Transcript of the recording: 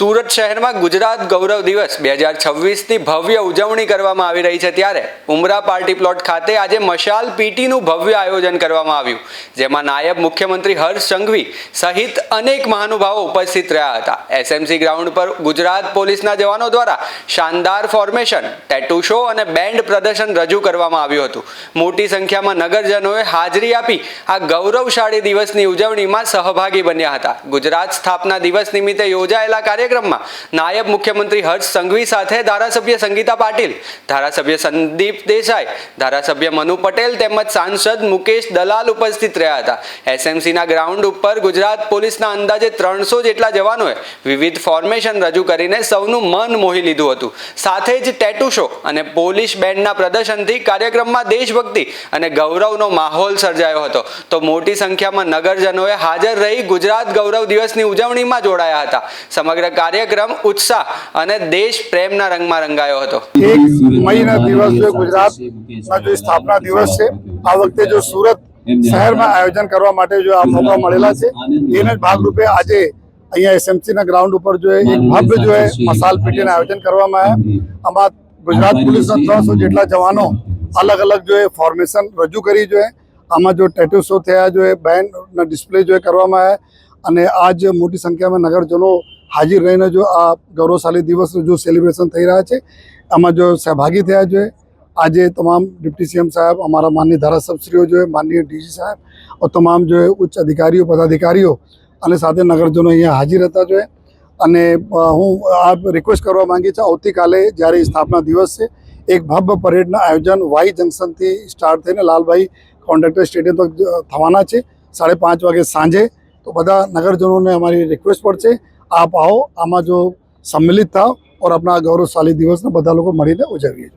સુરત શહેરમાં ગુજરાત ગૌરવ દિવસ 2026ની ભવ્ય ઉજવણી કરવામાં આવી રહી છે ત્યારે ઉમરા પાર્ટી પ્લોટ ખાતે આજે મશાલ પીટીનું ભવ્ય આયોજન કરવામાં આવ્યું, જેમાં નાયબ મુખ્યમંત્રી હર્ષ સંઘવી સહિત અનેક મહાનુભાવો ઉપસ્થિત રહ્યા હતા। એસએમસી ગ્રાઉન્ડ પર ગુજરાત પોલીસના જવાનો દ્વારા શાનદાર ફોર્મેશન, ટેટુ શો અને બેન્ડ પ્રદર્શન રજૂ કરવામાં આવ્યું હતું। મોટી સંખ્યામાં નગરજનોએ હાજરી આપી આ ગૌરવશાળી દિવસની ઉજવણીમાં સહભાગી બન્યા હતા। ગુજરાત સ્થાપના દિવસ નિમિત્તે યોજાયેલા કાર્યક્રમમાં નાયબ મુખ્યમંત્રી હર્ષ સંઘવી સાથે ધારાસભ્ય સંગીતા પાટીલ, ધારાસભ્ય સંદીપ દેસાઈ, ધારાસભ્ય મનુ પટેલ તેમજ સાંસદ મુકેશ દલાલ ઉપસ્થિત રહ્યા હતા। એસએમસીના ગ્રાઉન્ડ ઉપર ગુજરાત પોલીસના અંદાજે 300 જેટલા જવાનોએ વિવિધ ફોર્મેશન રજૂ કરીને સૌનું મન મોહી લીધું હતું। સાથે જ ટેટુ શો અને પોલીસ બેન્ડના પ્રદર્શનથી કાર્યક્રમમાં દેશભક્તિ અને ગૌરવનો માહોલ સર્જાયો હતો। તો મોટી સંખ્યામાં નગરજનોએ હાજર રહી ગુજરાત ગૌરવ દિવસની ઉજવણીમાં જોડાયા હતા। સમગ્ર કાર્યક્રમ उत्साह અને દેશ પ્રેમના રંગમાં રંગાયો હતો। 1 મઈના દિવસે ગુજરાતના जो स्थापना दिवस है आ वखते जो सूरत शहर में आयोजन करवा माटे जो आ मौका मळेला छे एने भागरूपे आज अहींया एसएमसी ना ग्राउंड पर जो है एक भव्य जो है मशाल पीटी ना आयोजन करवामां आव्या। आमां गुजरात पुलिस ना 300 जेटला जवानों अलग अलग जो है फॉर्मेशन रजू करी जो है आमां जो टेटू शो थया जो है बैंड ना डिस्प्ले जो है करवामां आव्या અને આજ મોટી સંખ્યામાં નગરજનો હાજર રહીને જો આ ગૌરવશાળી દિવસનું જો સેલિબ્રેશન થઈ રહ્યા છે આમાં જો સહભાગી થયા છે। આજે તમામ डिप्टी सीएम साहब, हमारा माननीय धारासभ्यश्रीओ जो है, माननीय डीजी साहब और तमाम जो है उच्च अधिकारीओ पदाधिकारीओ અને સાથે નગરજનો અહીંયા હાજર હતા जो है। અને હું આ રિક્વેસ્ટ કરવા માંગી છું આવતીકાલે જ્યારે સ્થાપના દિવસ છે એક ભવ્ય પરેડના આયોજન વાઈ જંકશનથી સ્ટાર્ટ થઈને લાલભાઈ કોન્ટ્રાક્ટર સ્ટેડિયમ તક થવાના છે 5:30 વાગે સાંજે। तो बधा नगरजनों ने हमारी रिक्वेस्ट पर छे आप आओ, आमा जो सम्मिलित थाओ और अपना गौरवशाली दिवस ने बधा लोग मळीने उजवीए।